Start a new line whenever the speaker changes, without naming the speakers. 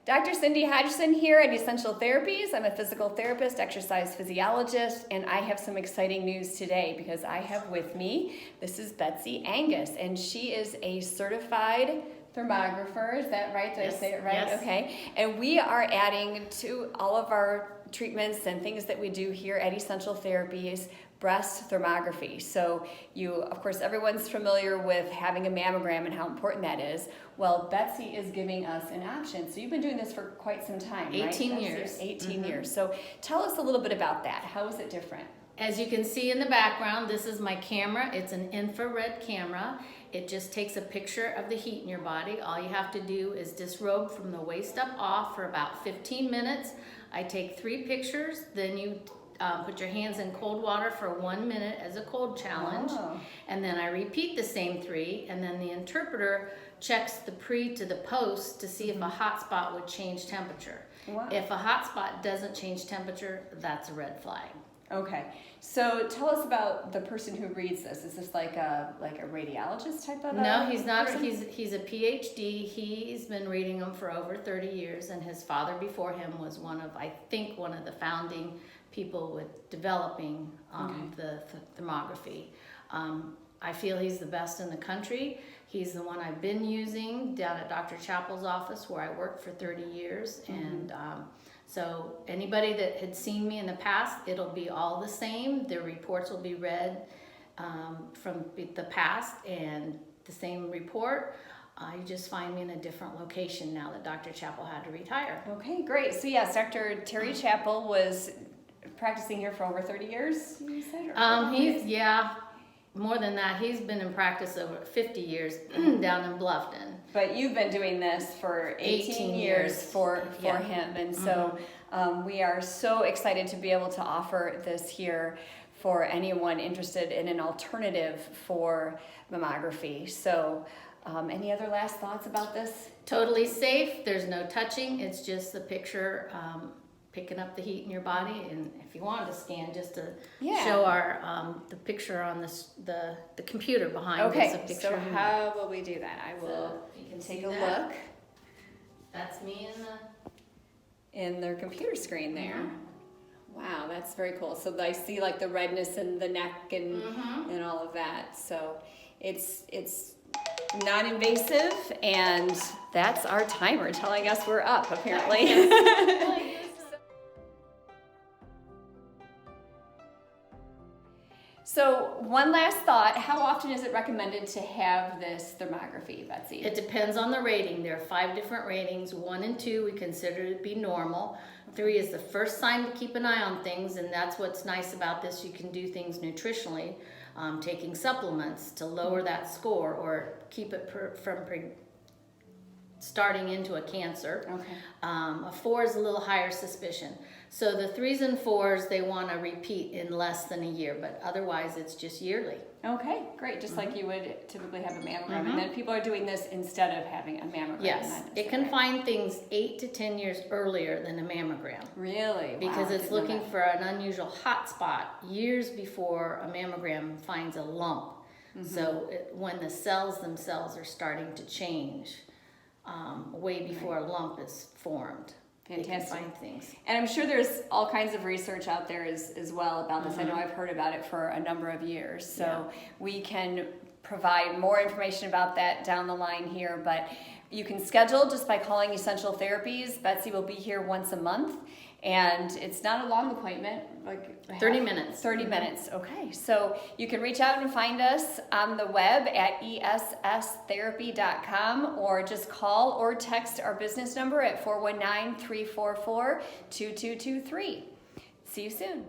Dr. Cindy Hodgson here at Essential Therapies. I'm a physical therapist, exercise physiologist, and I have some exciting news today because I have with me, this is Betsy Angus, and she is a certified thermographer. Is that right? Did I say it right?
Yes.
Okay. And we are adding to all of our treatments and things that we do here at Essential Therapies, breast thermography. So of course, everyone's familiar with having a mammogram and how important that is. Well, Betsy is giving us an option. So you've been doing this for quite some time, right?
18 years.
18 years. So tell us a little bit about that. How is it different?
As you can see in the background, this is my camera. It's an infrared camera. It just takes a picture of the heat in your body. All you have to do is disrobe from the waist up off for about 15 minutes. I take 3 pictures, then you put your hands in cold water for 1 minute as a cold challenge.
Oh.
And then I repeat the same 3, and then the interpreter checks the pre to the post to see if a hot spot would change temperature.
Wow.
If a hot spot doesn't change temperature, that's a red flag.
Okay, so tell us about the person who reads this. Is this like a radiologist type of?
No, he's not.
person?
He's a PhD. He's been reading them for over 30 years, and his father before him was one of the founding people with developing the thermography. I feel he's the best in the country. He's the one I've been using down at Dr. Chappell's office where I worked for 30 years, and so anybody that had seen me in the past, it'll be all the same. Their reports will be read from the past and the same report. You just find me in a different location now that Dr. Chappell had to retire.
Okay, great. So yes, Dr. Terry Chappell was practicing here for over 30 years, you said?
More than that. He's been in practice over 50 years down in Bluffton.
But you've been doing this for 18 years for him. And so we are so excited to be able to offer this here for anyone interested in an alternative for mammography. So any other last thoughts about this?
Totally safe. There's no touching. It's just the picture picking up the heat in your body, and if you wanted to scan just to show our the picture on the computer behind us.
Okay, so how will we do that? I will.
So you can
take
see
a
that.
look.
That's me
In their computer screen there. Wow, that's very cool. So I see like the redness in the neck and all of that. So it's non-invasive, and that's our timer telling us we're up apparently. So one last thought, how often is it recommended to have this thermography, Betsy?
It depends on the rating. There are 5 different ratings. 1 and 2 we consider to be normal. 3 is the first sign to keep an eye on things, and that's what's nice about this. You can do things nutritionally, taking supplements to lower that score or keep it from starting into a cancer.
Okay.
A 4 is a little higher suspicion. So the 3s and 4s, they want to repeat in less than a year, but otherwise it's just yearly.
Okay, great. Just like you would typically have a mammogram. And then people are doing this instead of having a mammogram.
Yes, it can find things 8 to 10 years earlier than a mammogram.
Really?
Because
wow,
it's looking for an unusual hot spot years before a mammogram finds a lump. So when the cells themselves are starting to change, way before a lump is formed.
Fantastic.
They can find things.
And I'm sure there's all kinds of research out there as well about this. I know I've heard about it for a number of years. So we can provide more information about that down the line here. But you can schedule just by calling Essential Therapies. Betsy will be here once a month. And it's not a long appointment, like
30 minutes.
30 minutes, okay. So you can reach out and find us on the web at esstherapy.com or just call or text our business number at 419-344-2223. See you soon.